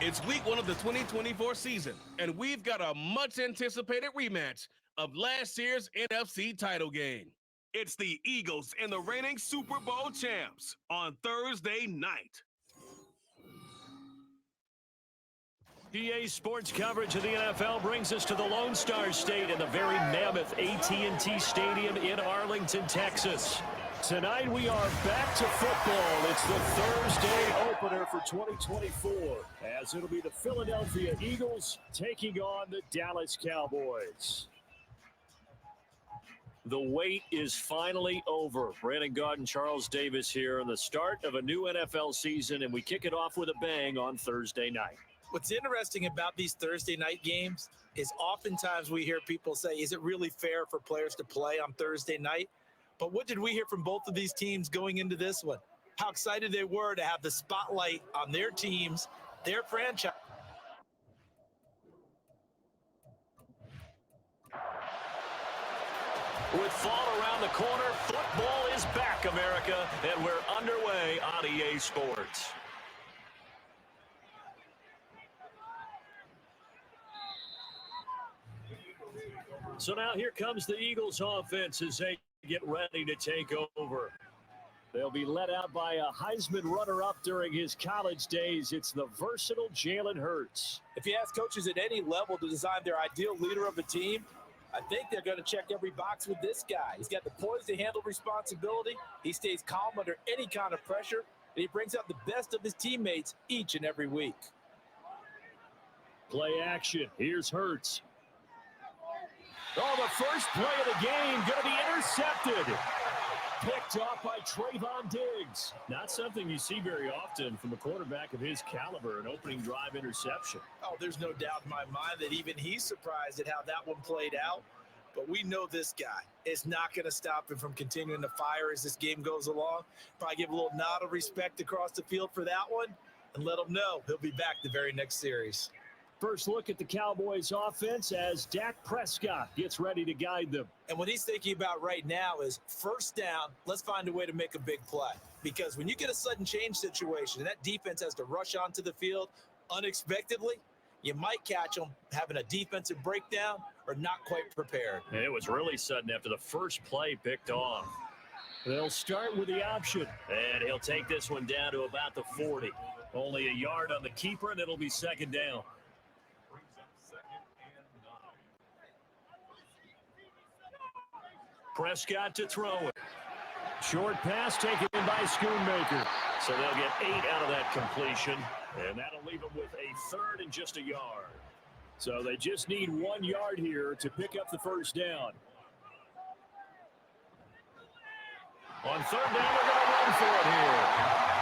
It's week 1 of the 2024 season, and we've got a much-anticipated rematch of last year's NFC title game. It's the Eagles and the reigning Super Bowl champs on Thursday night. PA Sports coverage of the NFL brings us to the Lone Star State and the very mammoth AT&T Stadium in Arlington, Texas. Tonight we are back to football. It's the Thursday opener for 2024, as it'll be the Philadelphia Eagles taking on the Dallas Cowboys. The wait is finally over. Brandon Gaudin and Charles Davis here on the start of a new NFL season, and we kick it off with a bang on Thursday night. What's interesting about these Thursday night games is oftentimes we hear people say, is it really fair for players to play on Thursday night? But what did we hear from both of these teams going into this one? How excited they were to have the spotlight on their teams, their franchise. With fall around the corner, football is back, America, and we're underway on EA Sports. So now here comes the Eagles offense as they get ready to take over. They'll be led out by a Heisman runner-up during his college days. It's the versatile Jalen Hurts. If you ask coaches at any level to design their ideal leader of a team, I think they're going to check every box with this guy. He's got the poise to handle responsibility. He stays calm under any kind of pressure, and he brings out the best of his teammates each and every week. Play action. Here's Hurts. Oh, the first play of the game going to be intercepted. Picked off by Trayvon Diggs. Not something you see very often from a quarterback of his caliber, an opening drive interception. Oh, there's no doubt in my mind that even he's surprised at how that one played out. But we know this guy is not going to stop him from continuing to fire as this game goes along. Probably give a little nod of respect across the field for that one and let him know he'll be back the very next series. First look at the Cowboys offense as Dak Prescott gets ready to guide them. And what he's thinking about right now is first down, let's find a way to make a big play. Because when you get a sudden change situation and that defense has to rush onto the field unexpectedly, you might catch them having a defensive breakdown or not quite prepared. And it was really sudden after the first play picked off. They'll start with the option. And he'll take this one down to about the 40. Only a yard on the keeper, and it'll be second down. Prescott to throw it. Short pass taken in by Schoonmaker. So they'll get 8 out of that completion, and that'll leave them with a third and just a yard. So they just need 1 yard here to pick up the first down. On third down, they're going to run for it here.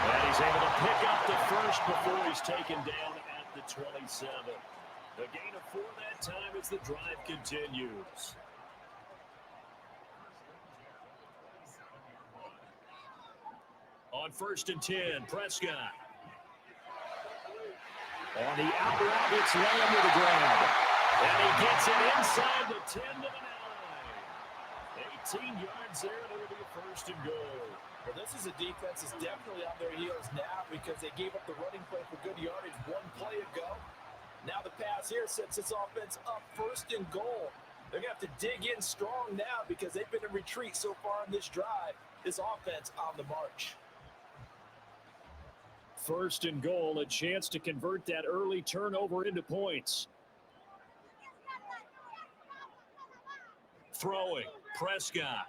And he's able to pick up the first before he's taken down at the 27. The gain of 4 that time as the drive continues. On 1st and 10, Prescott. On the out route, it's Lamb with a grab. And he gets it inside the 10 to the 9. 18 yards there, and it'll be a 1st and goal. Well, this is a defense that's definitely on their heels now because they gave up the running play for good yardage 1 play ago. Now the pass here sets this offense up 1st and goal. They're going to have to dig in strong now because they've been in retreat so far in this drive. This offense on the march. 1st and goal, a chance to convert that early turnover into points. Throwing, Prescott.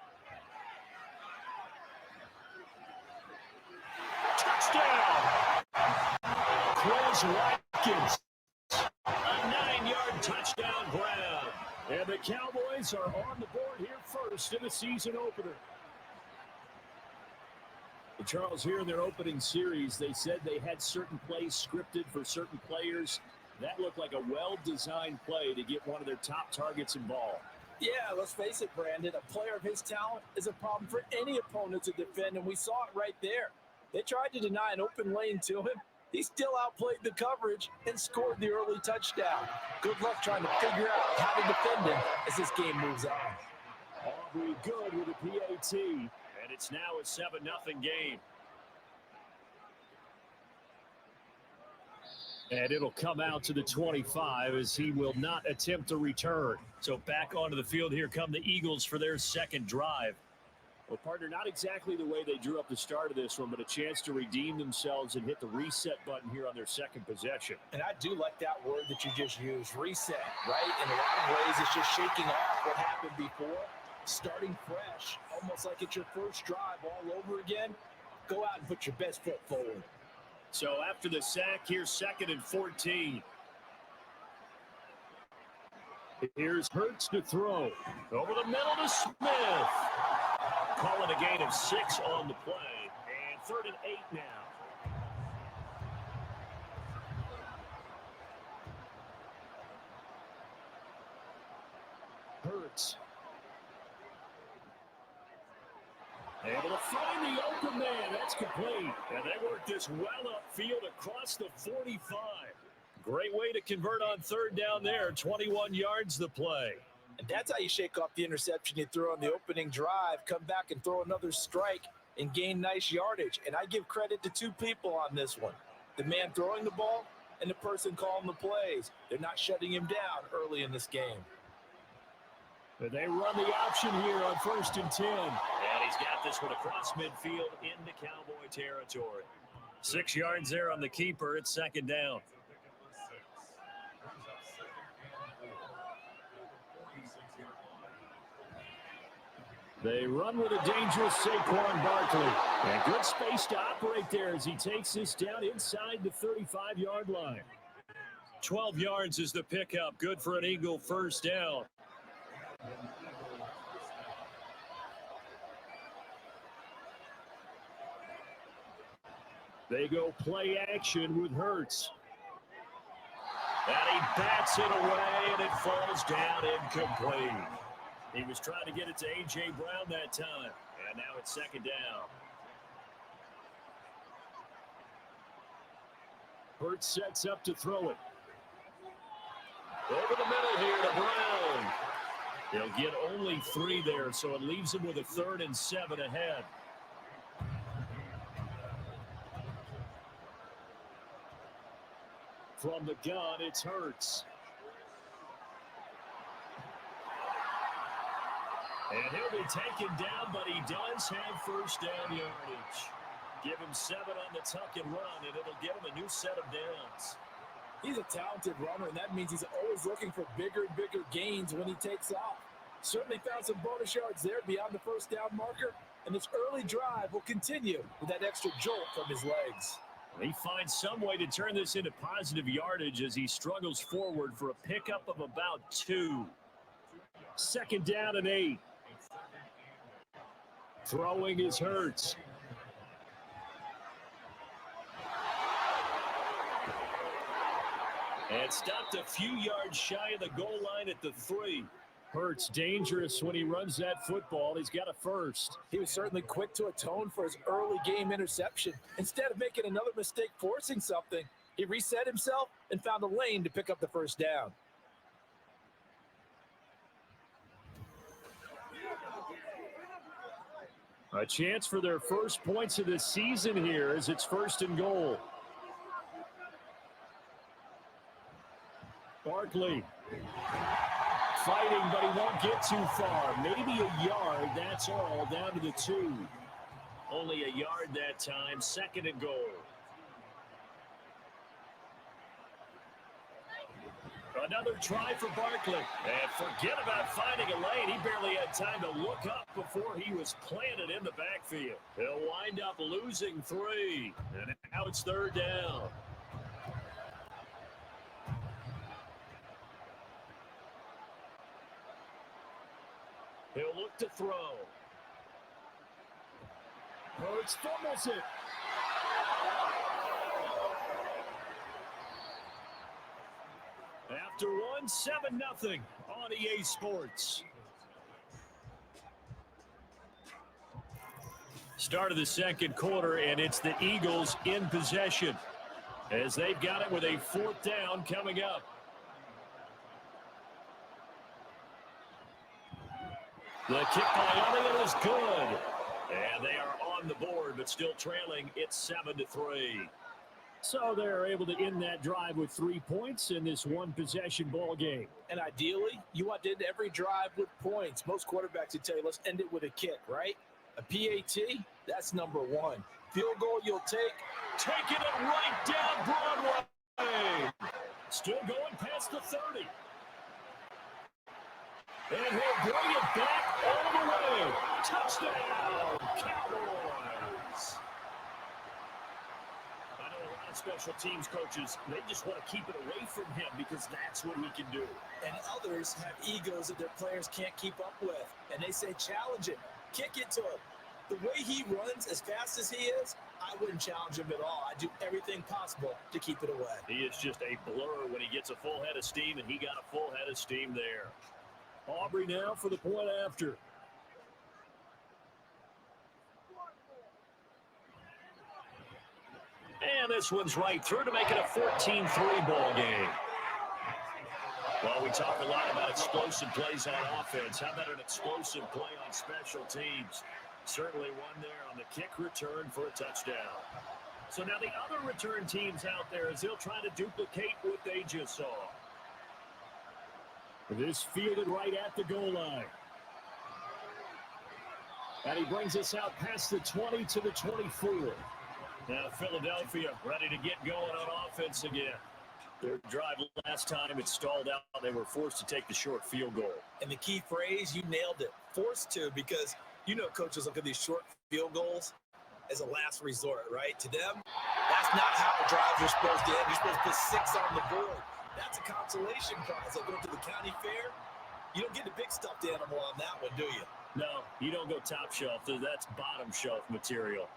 Touchdown! Quez Watkins. A 9-yard touchdown grab. And the Cowboys are on the board here first in the season opener. Charles, here in their opening series, they said they had certain plays scripted for certain players. That looked like a well-designed play to get one of their top targets involved. Yeah, let's face it, Brandon. A player of his talent is a problem for any opponent to defend, and we saw it right there. They tried to deny an open lane to him. He still outplayed the coverage and scored the early touchdown. Good luck trying to figure out how to defend him as this game moves on. Aubrey good with a PAT. And it's now a 7-0 game. And it'll come out to the 25 as he will not attempt a return. So back onto the field here come the Eagles for their second drive. Well, partner, not exactly the way they drew up the start of this one, but a chance to redeem themselves and hit the reset button here on their second possession. And I do like that word that you just used, reset, right? In a lot of ways, it's just shaking off what happened before, starting fresh, almost like it's your first drive all over again. Go out and put your best foot forward. So after the sack, here's 2nd and 14. Here's Hurts to throw. Over the middle to Smith. Calling a gain of 6 on the play. And 3rd and 8 now. Hurts. Able to find the open man. That's complete. And they work this well upfield across the 45. Great way to convert on 3rd down there. 21 yards the play. And that's how you shake off the interception you threw on the opening drive, come back and throw another strike and gain nice yardage. And I give credit to 2 people on this one. The man throwing the ball and the person calling the plays. They're not shutting him down early in this game. But they run the option here on 1st and 10. And he's got this one across midfield into Cowboy territory. 6 yards there on the keeper. It's 2nd down. They run with a dangerous Saquon Barkley. And good space to operate there as he takes this down inside the 35-yard line. 12 yards is the pickup. Good for an Eagle 1st down. They go play action with Hurts. And he bats it away, and it falls down incomplete. He was trying to get it to A.J. Brown that time. And now it's 2nd down. Hurts sets up to throw it. Over the middle here to Brown. He'll get only 3 there, so it leaves him with a 3rd and 7 ahead. From the gun, it's Hurts. And he'll be taken down, but he does have 1st down yardage. Give him 7 on the tuck and run, and it'll give him a new set of downs. He's a talented runner, and that means he's always looking for bigger and bigger gains when he takes off. Certainly found some bonus yards there beyond the 1st down marker, and this early drive will continue with that extra jolt from his legs. He finds some way to turn this into positive yardage as he struggles forward for a pickup of about 2. 2nd down and 8. Throwing is Hurts. And stopped a few yards shy of the goal line at the 3. Hurts dangerous when he runs that football. He's got a 1st. He was certainly quick to atone for his early game interception. Instead of making another mistake forcing something, he reset himself and found a lane to pick up the 1st down. A chance for their first points of the season here as it's 1st and goal. Barkley fighting, but he won't get too far. Maybe a yard, that's all, down to the 2. Only a yard that time, 2nd and goal. Another try for Barkley. And forget about finding a lane. He barely had time to look up before he was planted in the backfield. He'll wind up losing 3. And now it's 3rd down. He'll look to throw. Hurts fumbles it. After 1, 7-0 on EA Sports. Start of the 2nd quarter, and it's the Eagles in possession as they've got it with a 4th down coming up. The kick by Elliott is good. And they are on the board, but still trailing. It's 7-3. So they're able to end that drive with 3 points in this one-possession ball game. And ideally, you want to end every drive with points. Most quarterbacks would tell you, let's end it with a kick, right? A PAT, that's number one. Field goal you'll take. Taking it right down Broadway. Still going past the 30. And he'll bring it back all the way. Touchdown, Cowboys. I know a lot of special teams coaches, they just want to keep it away from him because that's what he can do. And others have egos that their players can't keep up with. And they say, challenge it. Kick it to him. The way he runs as fast as he is, I wouldn't challenge him at all. I do everything possible to keep it away. He is just a blur when he gets a full head of steam, and he got a full head of steam there. Aubrey now for the point after. And this one's right through to make it a 14-3 ball game. Well, we talk a lot about explosive plays on offense. How about an explosive play on special teams? Certainly one there on the kick return for a touchdown. So now the other return teams out there, as they'll try to duplicate what they just saw. This fielded right at the goal line. And he brings us out past the 20 to the 24. Now Philadelphia ready to get going on offense again. Their drive last time, it stalled out. They were forced to take the short field goal. And the key phrase, you nailed it. Forced to, because you know coaches look at these short field goals as a last resort, right? To them, that's not how drives are supposed to end. You're supposed to put 6 on the board. That's a consolation prize. Like going to the county fair, you don't get the big stuffed animal on that one, do you? No, you don't go top shelf. That's bottom shelf material.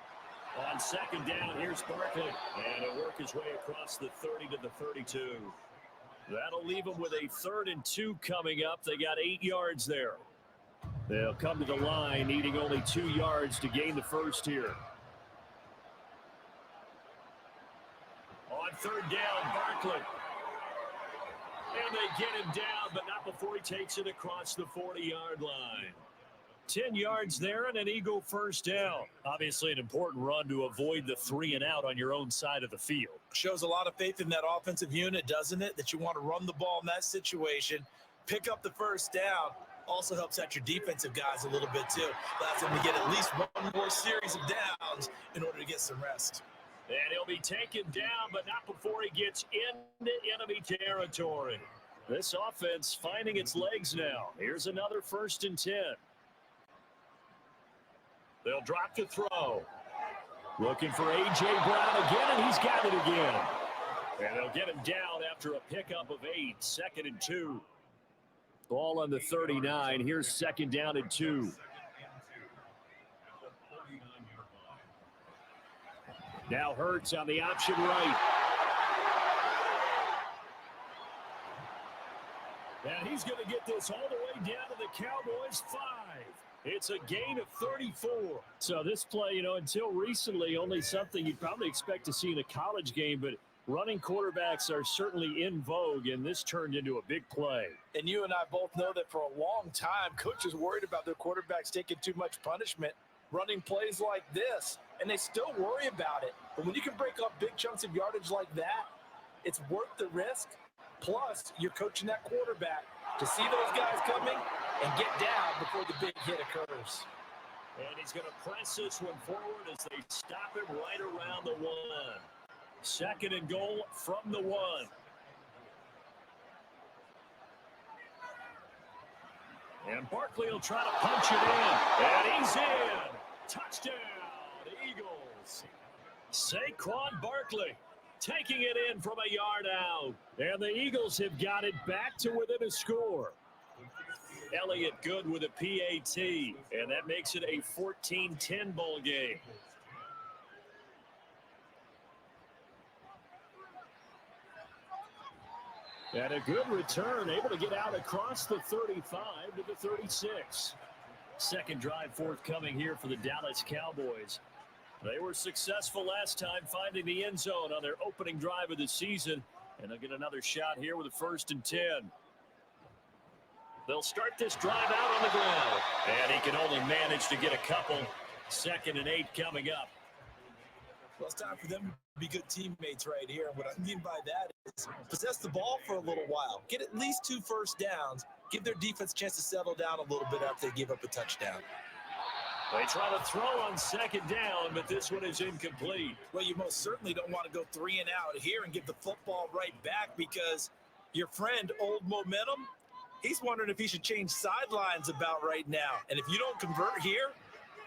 On second down, here's Barkley. And he'll work his way across the 30 to the 32. That'll leave them with a 3rd and 2 coming up. They got 8 yards there. They'll come to the line, needing only 2 yards to gain the first here. On 3rd down, Barkley. And they get him down, but not before he takes it across the 40-yard line. 10 yards there and an Eagle first down. Obviously an important run to avoid the 3 and out on your own side of the field. Shows a lot of faith in that offensive unit, doesn't it? That you want to run the ball in that situation, pick up the first down. Also helps out your defensive guys a little bit too. Allows them to get at least one more series of downs in order to get some rest. And he'll be taken down, but not before he gets into enemy territory. This offense finding its legs now. Here's another 1st and 10. They'll drop the throw. Looking for A.J. Brown again, and he's got it again. And they'll get him down after a pickup of 8. 2nd and 2. Ball on the 39. Here's 2nd down and 2. Now Hurts on the option right. And he's going to get this all the way down to the Cowboys' 5. It's a gain of 34. So this play, until recently, only something you'd probably expect to see in a college game, but running quarterbacks are certainly in vogue, and this turned into a big play. And you and I both know that for a long time, coaches worried about their quarterbacks taking too much punishment, running plays like this, and they still worry about it. But when you can break up big chunks of yardage like that, it's worth the risk. Plus, you're coaching that quarterback to see those guys coming and get down before the big hit occurs. And he's going to press this one forward as they stop him right around the 1. 2nd and goal from the 1. And Barkley will try to punch it in. And he's in. Touchdown, Eagles. Saquon Barkley taking it in from a yard out. And the Eagles have got it back to within a score. Elliott good with a PAT. And that makes it a 14-10 ball game. And a good return, able to get out across the 35 to the 36. 2nd drive forthcoming here for the Dallas Cowboys. They were successful last time finding the end zone on their opening drive of the season. And they'll get another shot here with a 1st and 10. They'll start this drive out on the ground. And he can only manage to get a couple. 2nd and 8 coming up. Well, it's time for them to be good teammates right here. And what I mean by that is possess the ball for a little while. Get at least 2 first downs. Give their defense a chance to settle down a little bit after they give up a touchdown. They try to throw on second down, but this one is incomplete. Well, you most certainly don't want to go 3 and out here and give the football right back because your friend, Old Momentum, he's wondering if he should change sidelines about right now. And if you don't convert here,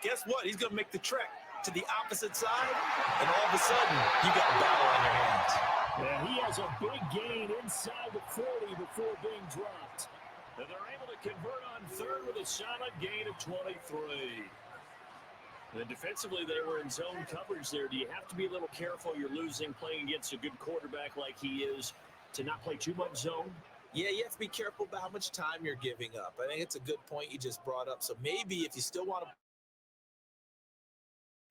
guess what? He's going to make the trek to the opposite side, and all of a sudden, you got a battle on your hands. And he has a big gain inside the 40 before being dropped. And they're able to convert on third with a solid gain of 23. And defensively, they were in zone coverage there. Do you have to be a little careful? You're losing playing against a good quarterback like he is to not play too much zone? Yeah, you have to be careful about how much time you're giving up. I think it's a good point you just brought up. So maybe if you still want to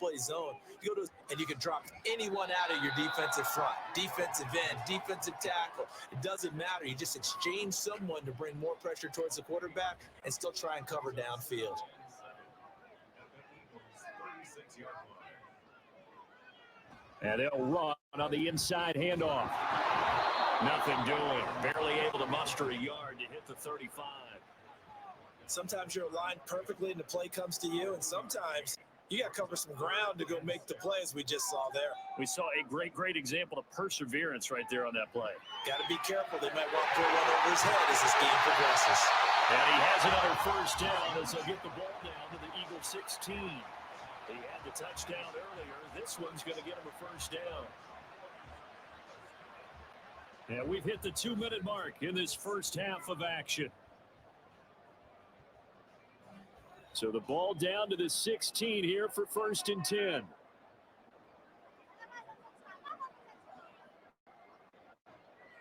play zone, you go to and you can drop anyone out of your defensive front, defensive end, defensive tackle. It doesn't matter. You just exchange someone to bring more pressure towards the quarterback and still try and cover downfield. And they'll run on the inside handoff. Nothing doing. Barely able to muster a yard to hit the 35. Sometimes you're aligned perfectly and the play comes to you, and sometimes you got to cover some ground to go make the play, as we just saw there. We saw a great example of perseverance right there on that play. Got to be careful. They might want to pull one over his head as this game progresses. And he has another first down as they'll get the ball down to the Eagles 16. He had the touchdown earlier. This one's going to get him a first down. And we've hit the 2-minute mark in this first half of action. So the ball down to the 16 here for 1st and 10.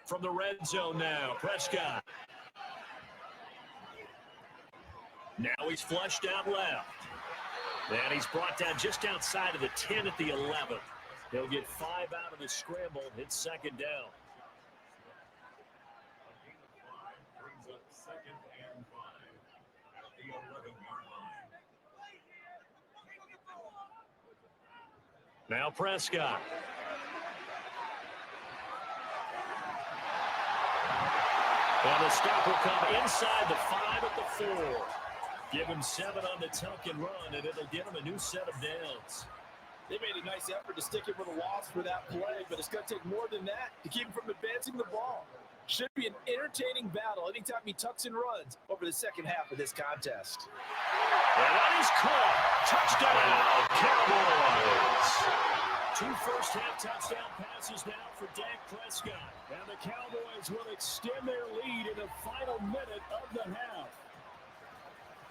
From the red zone now, Prescott. Now he's flushed out left. And he's brought down just outside of the 10 at the 11. He'll get 5 out of the scramble. Hits second down. Now Prescott. And the stop will come inside the 5 at the 4. Give him 7 on the tuck and run, and it'll get him a new set of downs. They made a nice effort to stick him with a loss for that play, but it's going to take more than that to keep him from advancing the ball. Should be an entertaining battle anytime he tucks and runs over the second half of this contest. And that is caught. Touchdown, Cowboys. 2 first-half touchdown passes now for Dak Prescott. And the Cowboys will extend their lead in the final minute of the half.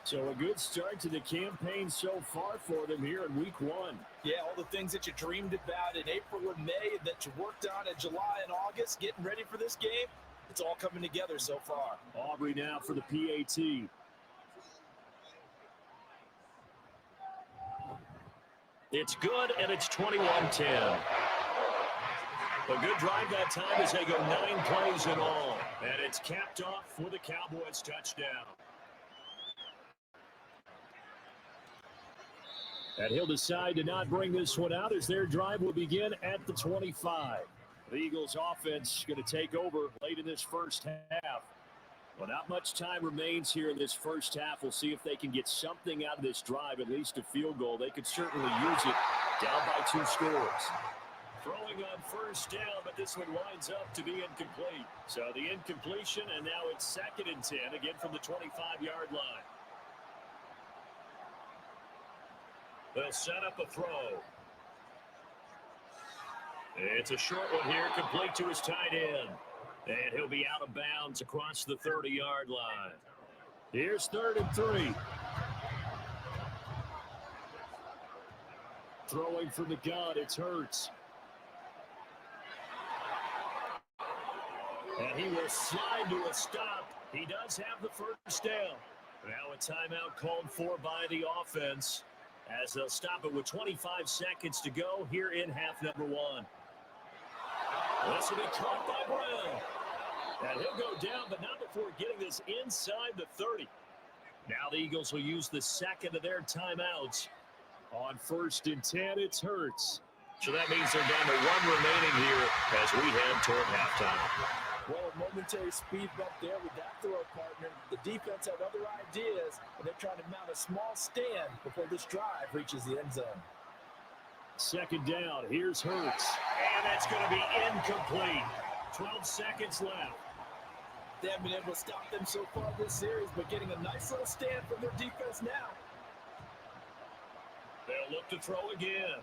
So a good start to the campaign so far for them here in week 1. Yeah, all the things that you dreamed about in April and May and that you worked on in July and August, getting ready for this game, it's all coming together so far. Aubrey now for the PAT. It's good, and it's 21-10. A good drive that time as they go 9 plays in all. And it's capped off for the Cowboys touchdown. And he'll decide to not bring this one out as their drive will begin at the 25. The Eagles offense going to take over late in this first half. Well, not much time remains here in this first half. We'll see if they can get something out of this drive, at least a field goal. They could certainly use it down by 2 scores. Throwing on first down, but this one lines up to be incomplete. So the incompletion, and now it's 2nd and 10, again from the 25-yard line. They'll set up a throw. It's a short one here, complete to his tight end. And he'll be out of bounds across the 30-yard line. Here's 3rd and 3. Throwing from the gun, it's Hurts. And he will slide to a stop. He does have the first down. Now a timeout called for by the offense as they'll stop it with 25 seconds to go here in half number 1. This will be caught by Brown. And he'll go down, but not before getting this inside the 30. Now the Eagles will use the second of their timeouts. On 1st and 10, it's Hurts. So that means they're down to 1 remaining here as we head toward halftime. Well, a momentary speed bump there with that throw partner. The defense had other ideas, and they're trying to mount a small stand before this drive reaches the end zone. Second down, here's Hurts. And that's going to be incomplete. 12 seconds left. They haven't been able to stop them so far this series, but getting a nice little stand from their defense now. They'll look to throw again.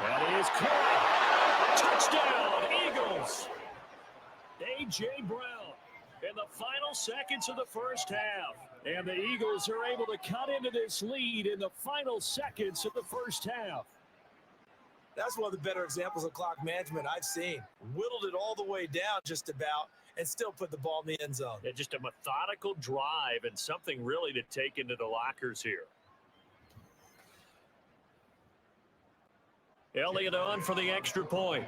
That is caught. Touchdown, Eagles. A.J. Brown in the final seconds of the first half. And the Eagles are able to cut into this lead in the final seconds of the first half. That's one of the better examples of clock management I've seen. Whittled it all the way down just about and still put the ball in the end zone. Yeah, just a methodical drive and something really to take into the lockers here. Elliott on for the extra point.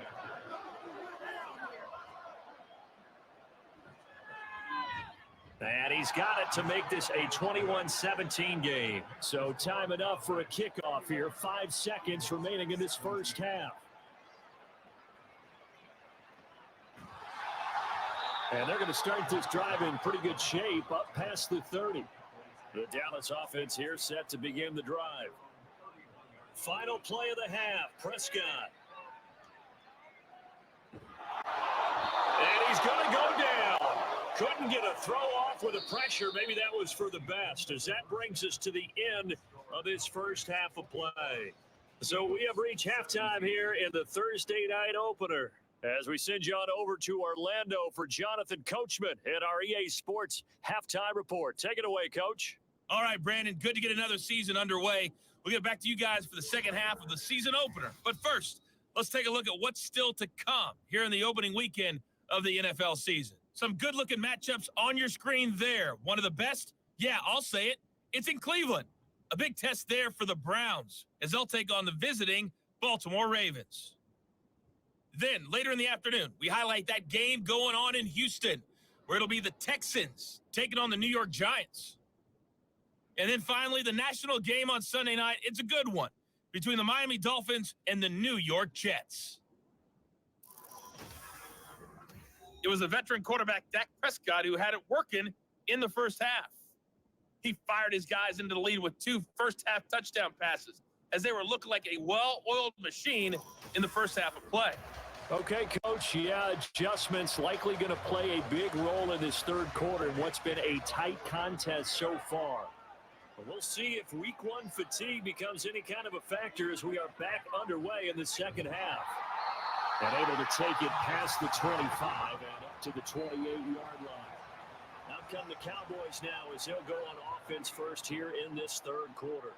And he's got it to make this a 21-17 game. So time enough for a kickoff here. 5 seconds remaining in this first half. And they're going to start this drive in pretty good shape up past the 30. The Dallas offense here set to begin the drive. Final play of the half, Prescott. And he's going to go down. Couldn't get a throw off with the pressure. Maybe that was for the best, as that brings us to the end of this first half of play. So we have reached halftime here in the Thursday night opener, as we send you on over to Orlando for Jonathan Coachman at our EA Sports Halftime Report. Take it away, Coach. All right, Brandon, good to get another season underway. We'll get back to you guys for the second half of the season opener. But first, let's take a look at what's still to come here in the opening weekend of the NFL season. Some good-looking matchups on your screen there. One of the best? Yeah, I'll say it. It's in Cleveland. A big test there for the Browns as they'll take on the visiting Baltimore Ravens. Then, later in the afternoon, we highlight that game going on in Houston, where it'll be the Texans taking on the New York Giants. And then finally, the national game on Sunday night. It's a good one between the Miami Dolphins and the New York Jets. It was a veteran quarterback, Dak Prescott, who had it working in the first half. He fired his guys into the lead with 2 first-half touchdown passes as they were looking like a well-oiled machine in the first half of play. Okay, Coach, yeah, adjustments likely going to play a big role in this third quarter in what's been a tight contest so far. But we'll see if week 1 fatigue becomes any kind of a factor as we are back underway in the second half. And able to take it past the 25 and up to the 28-yard line. Out come the Cowboys now as they'll go on offense first here in this third quarter.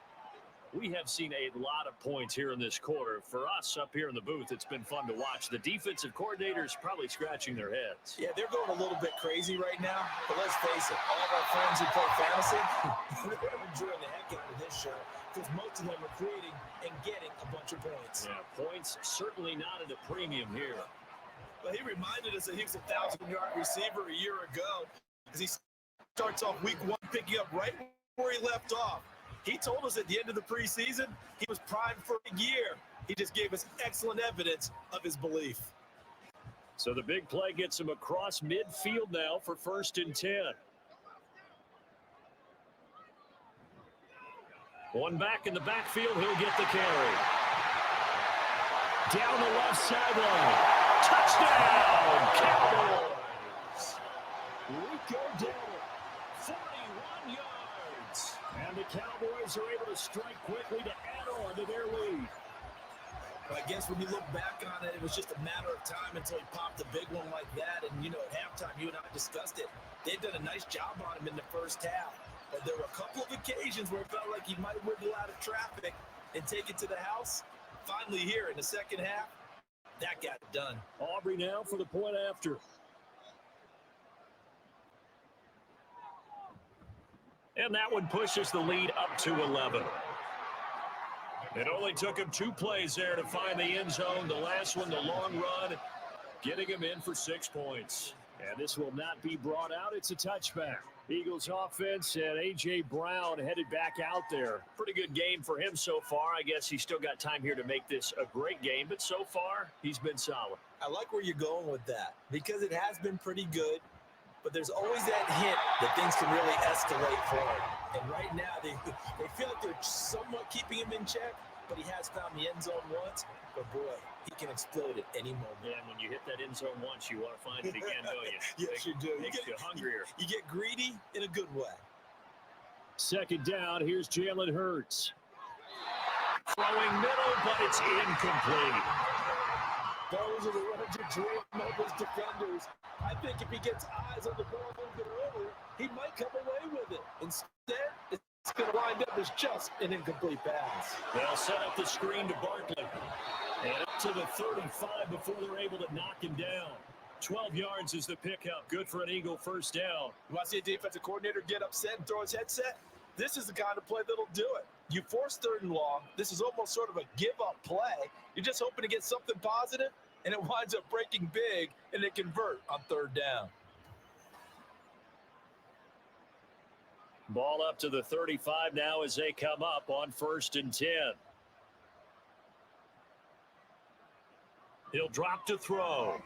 We have seen a lot of points here in this quarter. For us up here in the booth, it's been fun to watch. The defensive coordinators probably scratching their heads. Yeah, they're going a little bit crazy right now. But let's face it, all of our friends who play fantasy, they're enjoying the heck out of this show because most of them are creating and getting a bunch of points. Yeah, points certainly not at a premium here. But he reminded us that he was a 1,000-yard receiver a year ago as he starts off week 1 picking up right where he left off. He told us at the end of the preseason he was primed for a year. He just gave us excellent evidence of his belief. So the big play gets him across midfield now for 1st and 10. One back in the backfield, he'll get the carry. Down the left sideline. Touchdown, Cowboys! Rico Dillon, 41 yards. And the Cowboys are able to strike quickly to add on to their lead. But I guess when you look back on it, it was just a matter of time until he popped a big one like that. And, you know, at halftime, you and I discussed it. They'd done a nice job on him in the first half. But there were a couple of occasions where it felt like he might wiggle out of traffic and take it to the house. Finally here in the second half, that got it done. Aubrey now for the point after. And that one pushes the lead up to 11. It only took him 2 plays there to find the end zone. The last one, the long run, getting him in for 6 points. And this will not be brought out. It's a touchback. Eagles offense and A.J. Brown headed back out there. Pretty good game for him so far. I guess he's still got time here to make this a great game, but so far he's been solid. I like where you're going with that because it has been pretty good, but there's always that hint that things can really escalate for him. And right now they feel like they're somewhat keeping him in check, but he has found the end zone once. But boy, he can explode at any moment. And when you hit that end zone once, you want to find it again, don't you? Yes, you do. Makes you hungrier. You get greedy in a good way. Second down, here's Jalen Hurts. Throwing middle, but it's incomplete. Those are the ones you dream of as defenders. I think if he gets eyes on the ball a little bit earlier, he might come away with it. Instead, it's going to wind up as just an incomplete pass. They'll set up the screen to Barkley. And up to the 35 before they're able to knock him down. 12 yards is the pickup. Good for an Eagle first down. You want to see a defensive coordinator get upset and throw his headset? This is the kind of play that'll do it. You force 3rd and long. This is almost sort of a give-up play. You're just hoping to get something positive, and it winds up breaking big, and they convert on 3rd down. Ball up to the 35 now as they come up on 1st and 10. He'll drop to throw.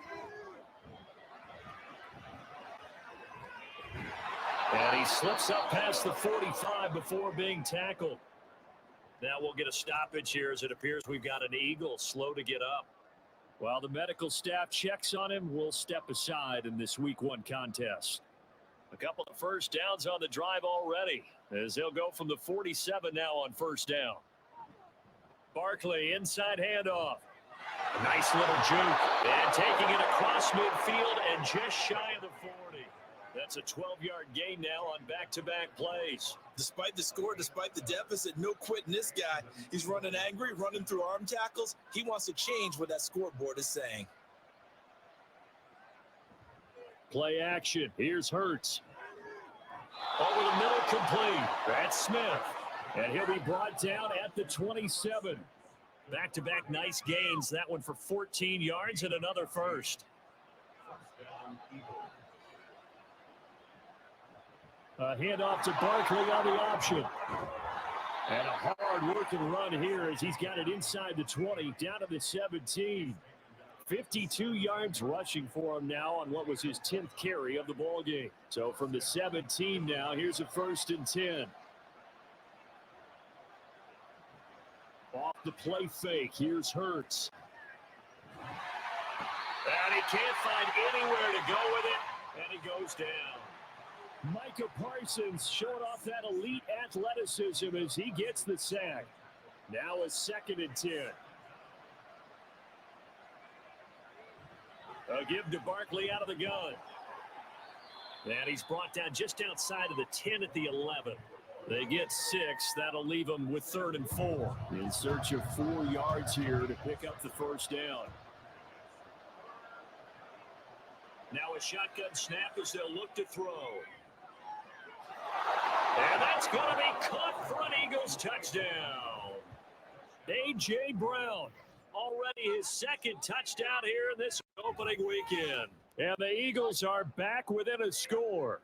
And he slips up past the 45 before being tackled. Now we'll get a stoppage here as it appears we've got an Eagle slow to get up. While the medical staff checks on him, we'll step aside in this Week 1 contest. A couple of first downs on the drive already as they'll go from the 47 now on 1st down. Barkley inside handoff. Nice little juke. And taking it across midfield and just shy of the 40. That's a 12-yard gain now on back-to-back plays. Despite the score, despite the deficit, no quitting this guy. He's running angry, running through arm tackles. He wants to change what that scoreboard is saying. Play action. Here's Hurts. Over the middle, complete. That's Smith. And he'll be brought down at the 27. Back-to-back nice gains. That one for 14 yards and another first. A handoff to Barkley on the option. And a hard-working run here as he's got it inside the 20, down to the 17. 52 yards rushing for him now on what was his 10th carry of the ball game. So from the 17 now, here's a 1st and 10. Off the play fake, here's Hurts. And he can't find anywhere to go with it, and he goes down. Micah Parsons showing off that elite athleticism as he gets the sack. Now a 2nd and 10. A give to Barkley out of the gun. And he's brought down just outside of the 10 at the 11. They get 6. That'll leave them with 3rd and 4. In search of 4 yards here to pick up the first down. Now a shotgun snap as they'll look to throw. And that's going to be caught for an Eagles touchdown. A.J. Brown, already his 2nd touchdown here in this opening weekend. And the Eagles are back within a score.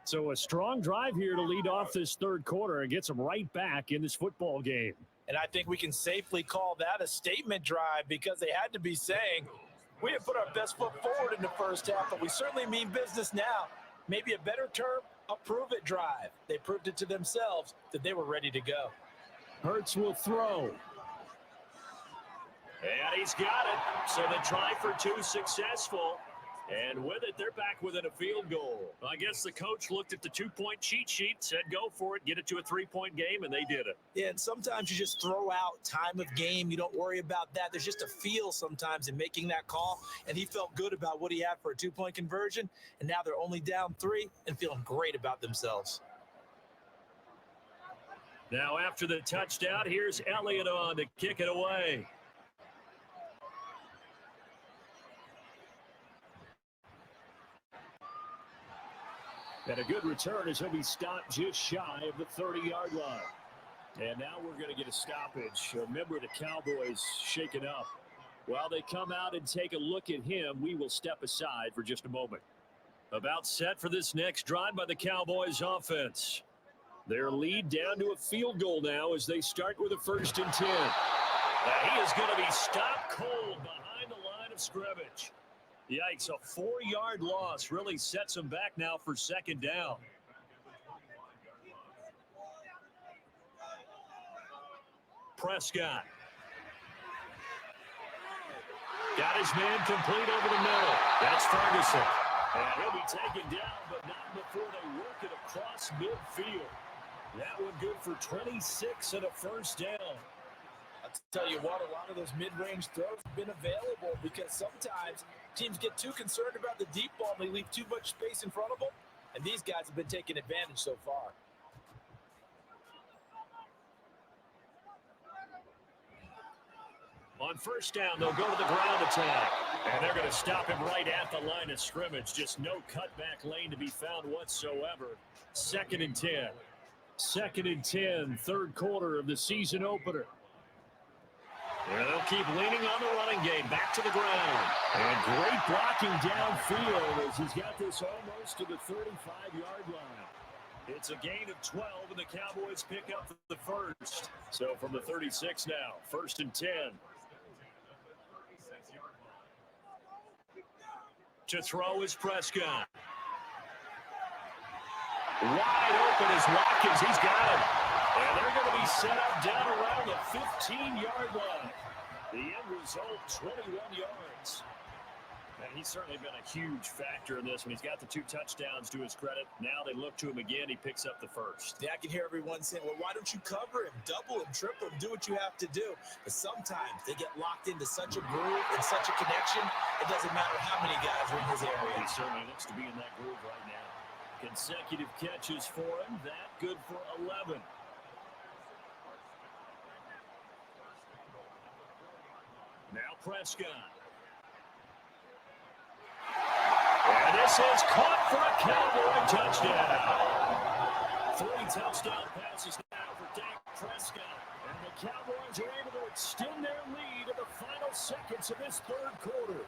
So a strong drive here to lead off this 3rd quarter and gets them right back in this football game. And I think we can safely call that a statement drive because they had to be saying, we have put our best foot forward in the first half, but we certainly mean business now. Maybe a better term, a prove-it drive. They proved it to themselves that they were ready to go. Hurts will throw. And he's got it. So the try for 2 successful. And with it, they're back within a field goal. I guess the coach looked at the 2-point cheat sheet, said go for it, get it to a 3-point game, and they did it. Yeah, and sometimes you just throw out time of game. You don't worry about that. There's just a feel sometimes in making that call, and he felt good about what he had for a 2-point conversion, and now they're only down 3 and feeling great about themselves. Now after the touchdown, here's Elliott on to kick it away. And a good return as he'll be stopped just shy of the 30-yard line. And now we're going to get a stoppage. A member of the Cowboys shaken up. While they come out and take a look at him, we will step aside for just a moment. About set for this next drive by the Cowboys offense. Their lead down to a field goal now as they start with a 1st and 10. He is going to be stopped cold behind the line of scrimmage. Yikes, a 4-yard loss really sets them back now for 2nd down. Prescott. Got his man complete over the middle. That's Ferguson. And he'll be taken down, but not before they work it across midfield. That one good for 26 and a 1st down. I'll tell you what, a lot of those mid-range throws have been available because sometimes teams get too concerned about the deep ball and they leave too much space in front of them. And these guys have been taking advantage so far. On 1st down, they'll go to the ground attack. And they're going to stop him right at the line of scrimmage. Just no cutback lane to be found whatsoever. 2nd and 10. 2nd and 10, 3rd quarter of the season opener. And they'll keep leaning on the running game. Back to the ground. And great blocking downfield as he's got this almost to the 35-yard line. It's a gain of 12, and the Cowboys pick up the 1st. So from the 36 now, 1st and 10. To throw is Prescott. Wide open is Watkins. He's got him. And they're going to be set up down around the 15-yard line. The end result, 21 yards. And he's certainly been a huge factor in this one. He's got the 2 touchdowns to his credit. Now they look to him again. He picks up the 1st. Yeah, I can hear everyone saying, well, why don't you cover him, double him, triple him, do what you have to do. But sometimes they get locked into such a groove and such a connection, it doesn't matter how many guys are in his area. He certainly looks to be in that groove right now. Consecutive catches for him. That good for 11. Now Prescott. And this is caught for a Cowboy touchdown. 3 touchdown passes now for Dak Prescott. And the Cowboys are able to extend their lead in the final seconds of this 3rd quarter.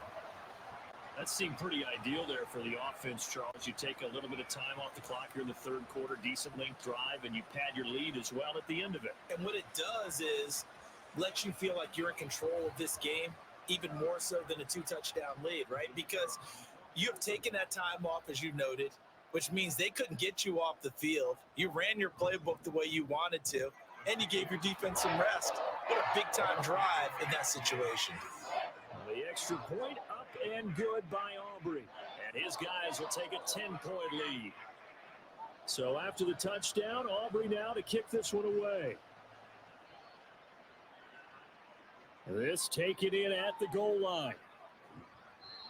That seemed pretty ideal there for the offense, Charles. You take a little bit of time off the clock here in the 3rd quarter, decent length drive, and you pad your lead as well at the end of it. And what it does is let you feel like you're in control of this game, even more so than a 2-touchdown lead, right? Because you have taken that time off, as you noted, which means they couldn't get you off the field. You ran your playbook the way you wanted to, and you gave your defense some rest. What a big-time drive in that situation. The extra point up and good by Aubrey. And his guys will take a 10-point lead. So after the touchdown, Aubrey now to kick this one away. This taken in at the goal line.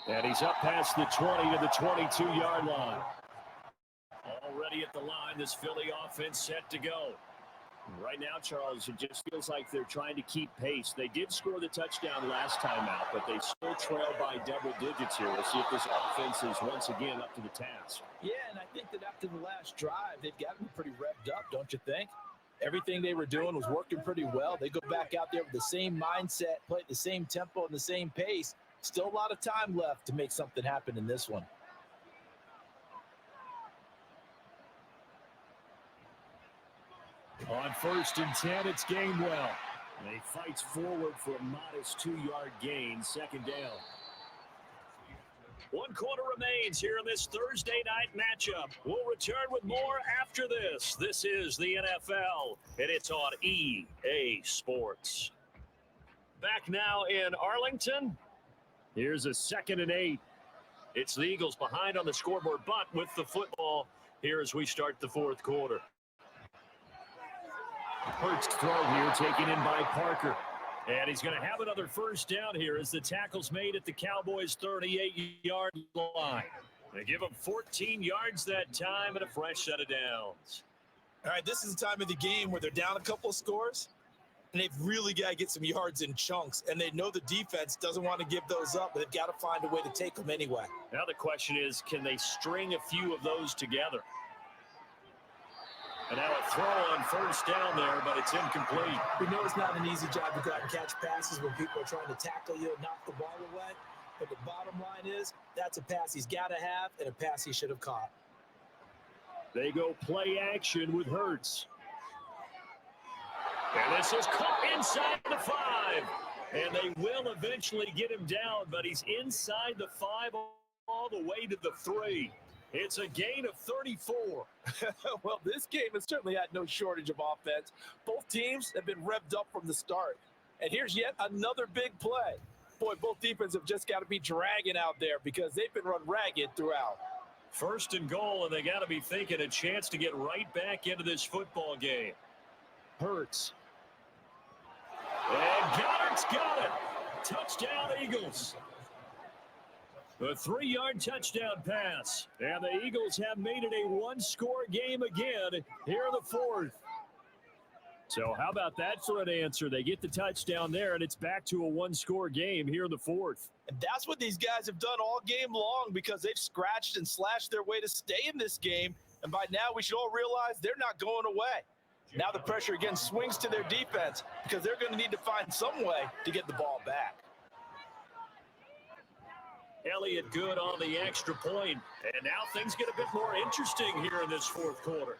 And he's up past the 20 to the 22-yard line. Already at the line, this Philly offense set to go. Right now, Charles, it just feels like they're trying to keep pace. They did score the touchdown last time out, but they still trail by double digits here. We'll see if this offense is once again up to the task. Yeah, and I think that after the last drive, they've got to be pretty revved up, don't you think? Everything they were doing was working pretty well. They go back out there with the same mindset, play at the same tempo and the same pace. Still a lot of time left to make something happen in this one. On 1st and 10, it's Gainwell. And he fights forward for a modest 2-yard gain, 2nd down. 1 quarter remains here in this Thursday night matchup. We'll return with more after this. This is the NFL, and it's on EA Sports. Back now in Arlington. Here's a 2nd and 8. It's the Eagles behind on the scoreboard, but with the football here as we start the 4th quarter. Hurts throw here taken in by Parker. And he's going to have another 1st down here as the tackle's made at the Cowboys' 38-yard line. They give them 14 yards that time and a fresh set of downs. All right, this is the time of the game where they're down a couple of scores, and they've really got to get some yards in chunks. And they know the defense doesn't want to give those up, but they've got to find a way to take them anyway. Now the question is, can they string a few of those together? And now a throw on first down there, but it's incomplete. We know it's not an easy job to go out and catch passes when people are trying to tackle you and knock the ball away. But the bottom line is that's a pass he's got to have and a pass he should have caught. They go play action with Hurts. And this is caught inside the 5. And they will eventually get him down, but he's inside the 5 all the way to the 3. It's a gain of 34. Well, this game has certainly had no shortage of offense. Both teams have been revved up from the start. And here's yet another big play. Boy, both defenses have just got to be dragging out there because they've been run ragged throughout. First and goal, and they got to be thinking a chance to get right back into this football game. Hurts. And Goddard's got it. Touchdown, Eagles. A 3-yard touchdown pass. And the Eagles have made it a one-score game again here in the 4th. So how about that for an answer? They get the touchdown there, and it's back to a one-score game here in the 4th. And that's what these guys have done all game long because they've scratched and slashed their way to stay in this game. And by now, we should all realize they're not going away. Now the pressure again swings to their defense because they're going to need to find some way to get the ball back. Elliott good on the extra point. And now things get a bit more interesting here in this 4th quarter.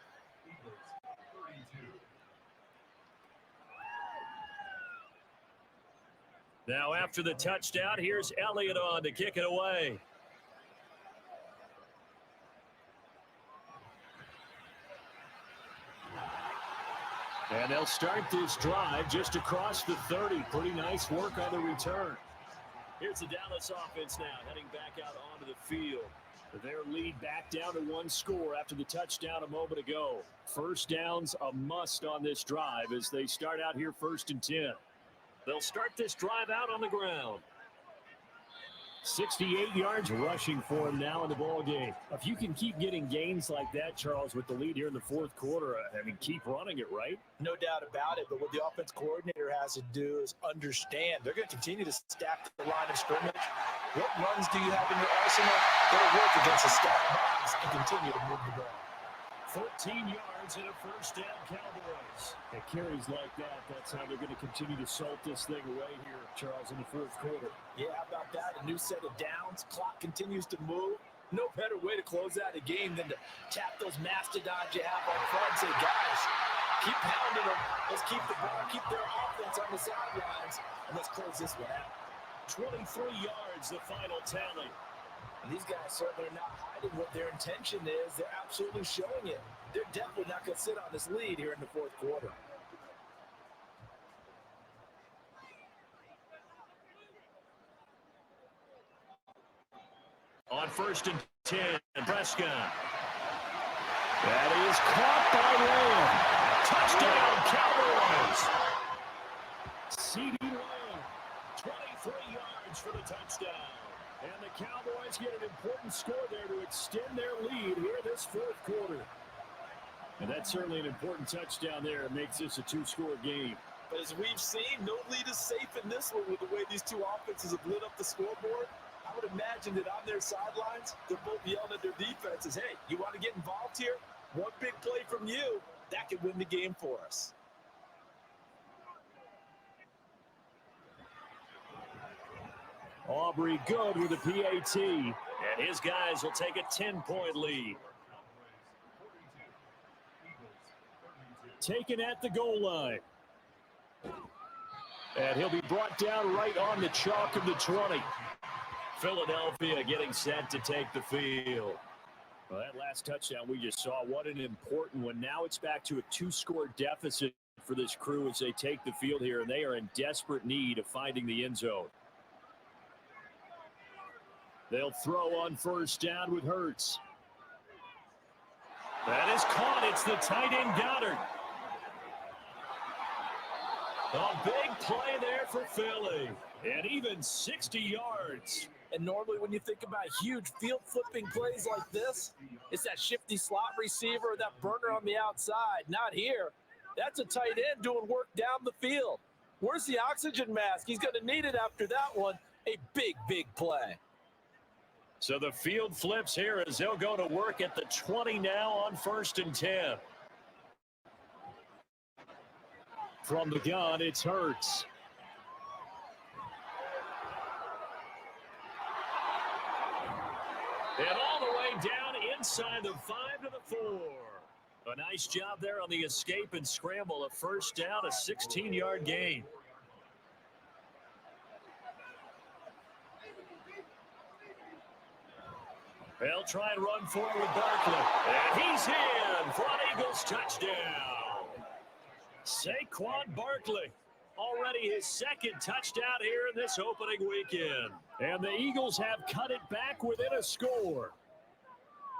Now after the touchdown, here's Elliott on to kick it away. And they'll start this drive just across the 30. Pretty nice work on the return. Here's the Dallas offense now, heading back out onto the field. Their lead back down to one score after the touchdown a moment ago. First down's a must on this drive as they start out here 1st and 10. They'll start this drive out on the ground. 68 yards rushing for him now in the ball game. If you can keep getting gains like that, Charles, with the lead here in the 4th quarter, I mean, keep running it, right? No doubt about it, but what the offense coordinator has to do is understand. They're going to continue to stack the line of scrimmage. What runs do you have in your arsenal? They'll work against a stacked box and continue to move the ball. 14 yards and a first down, Cowboys. It carries like that. That's how they're going to continue to salt this thing away here, Charles, in the 4th quarter. Yeah, how about that? A new set of downs. Clock continues to move. No better way to close out a game than to tap those mastodons you have on front and say, guys, keep pounding them. Let's keep the ball, keep their offense on the sidelines, and let's close this one out. 23 yards, the final tally. And these guys certainly are not hiding what their intention is. They're absolutely showing it. They're definitely not going to sit on this lead here in the 4th quarter. On 1st and 10, Prescott. That is caught by Lamb. Touchdown, Cowboys. CeeDee Lamb, 23 yards for the touchdown. And the Cowboys get an important score there to extend their lead here this 4th quarter. And that's certainly an important touchdown there. It makes this a 2-score game. But as we've seen, no lead is safe in this one with the way these two offenses have lit up the scoreboard. I would imagine that on their sidelines, they're both yelling at their defenses, hey, you want to get involved here? One big play from you, that could win the game for us. Aubrey good with the PAT. And his guys will take a 10-point lead. Taken at the goal line. And he'll be brought down right on the chalk of the 20. Philadelphia getting set to take the field. Well, that last touchdown we just saw, what an important one. Now it's back to a 2-score deficit for this crew as they take the field here, and they are in desperate need of finding the end zone. They'll throw on 1st down with Hurts. That is caught. It's the tight end Goddard. A big play there for Philly. And even 60 yards. And normally when you think about huge field flipping plays like this, it's that shifty slot receiver, that burner on the outside. Not here. That's a tight end doing work down the field. Where's the oxygen mask? He's going to need it after that one. A big, big play. So the field flips here as they'll go to work at the 20 now on 1st and 10. From the gun, it's Hurts. And all the way down inside the 5 to the 4. A nice job there on the escape and scramble. A first down, a 16-yard gain. They'll try and run forward with Barkley. And he's in for an Eagles touchdown. Saquon Barkley. Already his second touchdown here in this opening weekend. And the Eagles have cut it back within a score.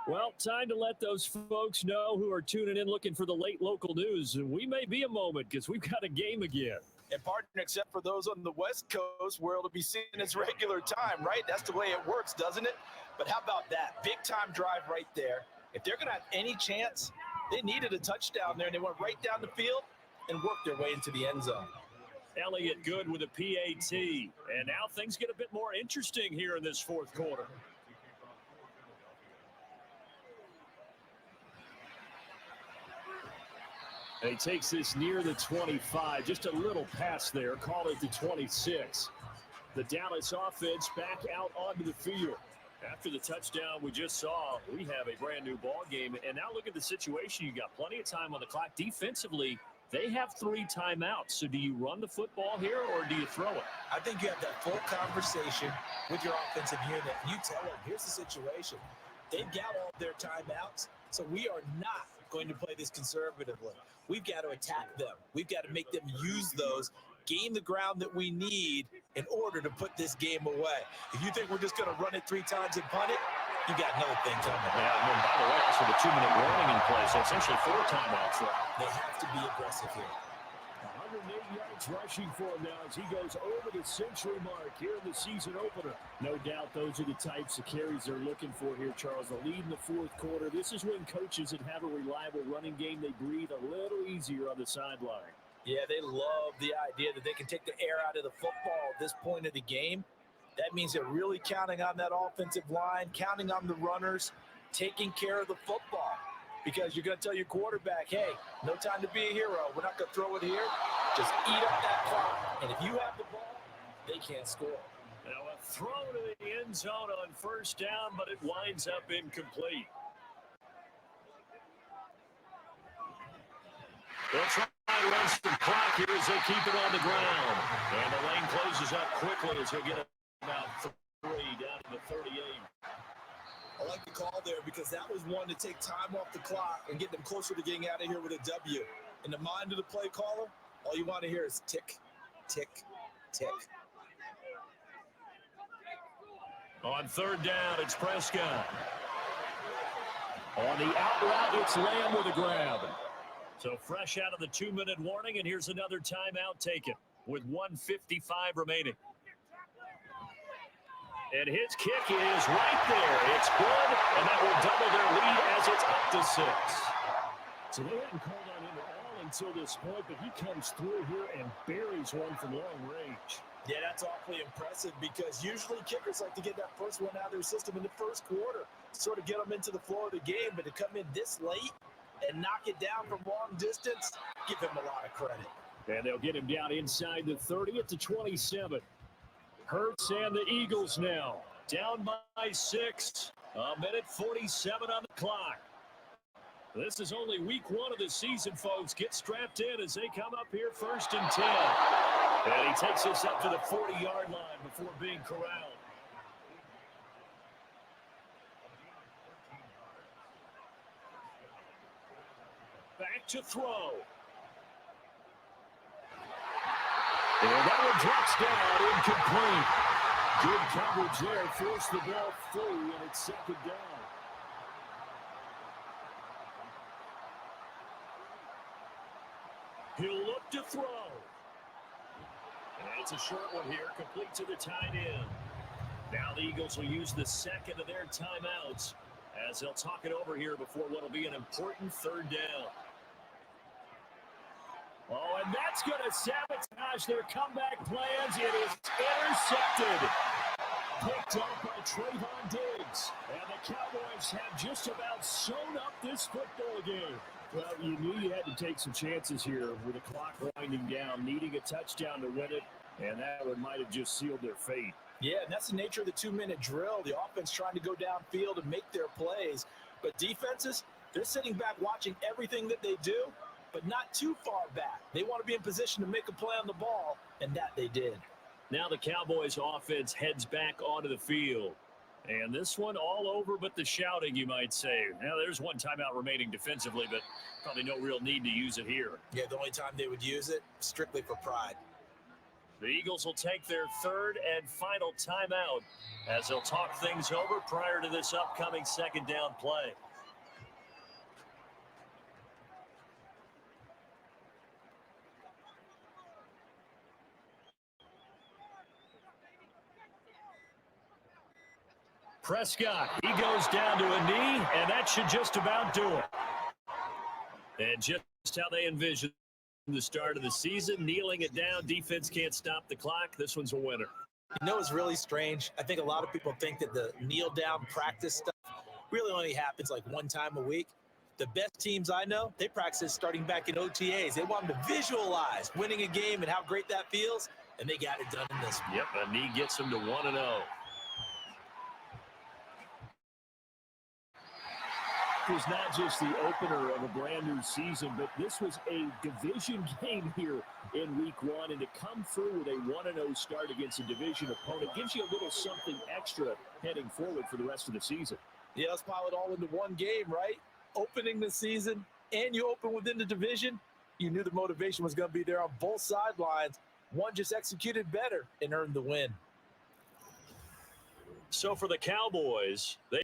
Well, time to let those folks know who are tuning in looking for the late local news. We may be a moment because we've got a game again. And partner, except for those on the West Coast where it'll be seen as regular time, right? That's the way it works, doesn't it? But how about that? Big time drive right there. If they're going to have any chance, they needed a touchdown there, and they went right down the field and worked their way into the end zone. Elliott good with a PAT. And now things get a bit more interesting here in this fourth quarter. And he takes this near the 25. Just a little pass there. Call it the 26. The Dallas offense back out onto the field. After the touchdown we just saw, we have a brand new ball game. And now look at the situation. You got plenty of time on the clock. Defensively, they have 3 timeouts. So do you run the football here or do you throw it? I think you have that full conversation with your offensive unit. You tell them, here's the situation. They've got all their timeouts, so we are not going to play this conservatively. We've got to attack them. We've got to make them use those, gain the ground that we need in order to put this game away. If you think we're just going to run it 3 times and punt it, you got another thing coming. Yeah, and then by the way, also the 2-minute warning in place. So essentially 4 timeouts there. They have to be aggressive here. 108 yards rushing for him now as he goes over the century mark here in the season opener. No doubt those are the types of carries they're looking for here, Charles. The lead in the fourth quarter. This is when coaches that have a reliable running game, they breathe a little easier on the sideline. Yeah, they love the idea that they can take the air out of the football at this point of the game. That means they're really counting on that offensive line, counting on the runners, taking care of the football. Because you're going to tell your quarterback, hey, no time to be a hero. We're not going to throw it here. Just eat up that clock. And if you have the ball, they can't score. Now a throw to the end zone on first down, but it winds up incomplete. They'll try to run some clock here as they keep it on the ground. And the lane closes up quickly as he'll get about 3 down to the 38. I like the call there because that was one to take time off the clock and get them closer to getting out of here with a W. In the mind of the play caller, all you want to hear is tick, tick, tick. On third down, it's Prescott. On the out route, it's Lamb with a grab. So fresh out of the 2-minute warning, and here's another timeout taken with 1:55 remaining. And his kick is right there. It's good, and that will double their lead as it's up to 6. So they hadn't called on him at all until this point, but he comes through here and buries one from long range. Yeah, that's awfully impressive because usually kickers like to get that first one out of their system in the first quarter, sort of get them into the flow of the game, but to come in this late and knock it down from long distance, give him a lot of credit. And they'll get him down inside the 30 at the 27. Hurts and the Eagles now down by 6. 1:47 on the clock. This is only week 1 of the season, folks. Get strapped in as they come up here 1st and 10. And he takes us up to the 40-yard line before being corralled. Back to throw. And that one drops down, incomplete. Good coverage there, forced the ball through, and it's 2nd down. He'll look to throw. And it's a short one here, complete to the tight end. Now the Eagles will use the second of their timeouts as they'll talk it over here before what will be an important 3rd down. Oh, and that's going to sabotage their comeback plans. It is intercepted. Picked up by Trayvon Diggs. And the Cowboys have just about sewn up this football game. Well, you knew you had to take some chances here with the clock winding down, needing a touchdown to win it, and that one might have just sealed their fate. Yeah, and that's the nature of the 2-minute drill. The offense trying to go downfield and make their plays. But defenses, they're sitting back watching everything that they do, but not too far back. They want to be in position to make a play on the ball, and that they did. Now the Cowboys offense heads back onto the field. And this one all over but the shouting, you might say. Now there's one timeout remaining defensively, but probably no real need to use it here. Yeah, the only time they would use it, strictly for pride. The Eagles will take their third and final timeout as they'll talk things over prior to this upcoming second down play. Prescott, he goes down to a knee, and that should just about do it. And just how they envisioned the start of the season, kneeling it down. Defense can't stop the clock. This one's a winner. You know, it's really strange. I think a lot of people think that the kneel-down practice stuff really only happens like one time a week. The best teams I know, they practice starting back in OTAs. They want them to visualize winning a game and how great that feels, and they got it done in this one. Yep, a knee gets them to 1-0. Was not just the opener of a brand new season, but this was a division game here in week one, and to come through with a 1-0 start against a division opponent gives you a little something extra heading forward for the rest of the season. Yeah, let's pile it all into one game, right? Opening the season, and you open within the division. You knew the motivation was going to be there on both sidelines. One just executed better and earned the win. So for the Cowboys, they